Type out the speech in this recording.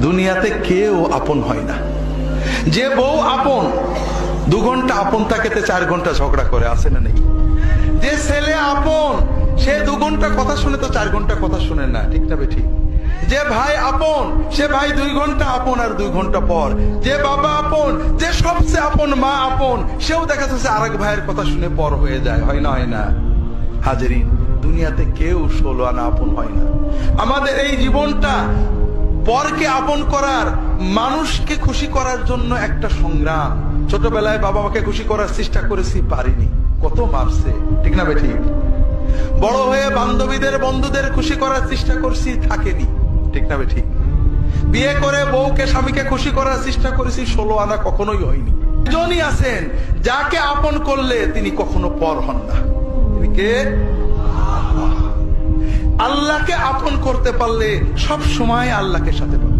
দুনিয়াতে কেউ আপন হয় না। যে বউ আপন 2 ঘন্টা আপন থাকেতে 4 ঘন্টা ঝগড়া করে, আসে না নেই? যে ছেলে আপন সে 2 ঘন্টা কথা শুনে তো 4 ঘন্টা কথা শুনে না, ঠিক না বেঠিক? যে ভাই আপন সে ভাই 2 ঘন্টা আপন আর 2 ঘন্টা পর। যে বাবা আপন, যে সবচেয়ে আপন মা আপন, সেও দেখা যাচ্ছে আরেক ভাইয়ের কথা শুনে পর হয়ে যায়, হয় না? হয় না হাজেরিন? দুনিয়াতে কেউ 16 আনা আপন হয় না। আমাদের এই জীবনটা পরকে আপন করার, মানুষকে খুশি করার জন্য একটা সংগ্রাম। ছোটবেলায় বাবা মাকে খুশি করার চেষ্টা করেছি, পারিনি, কত মারছে, ঠিক না বেঠিক? বড় হয়ে বান্ধবীদের বন্ধুদের খুশি করার চেষ্টা করছি, থাকেনি, ঠিক না বেঠিক? বিয়ে করে বউকে স্বামীকে খুশি করার চেষ্টা করেছি, 16 আনা কখনোই হয়নি। একজনই আছেন যাকে আপন করলে তিনি কখনো পর হন না। তিনি কে? আল্লাহকে আপন করতে পারলে সব সময় আল্লাহকে সাথে পাবে।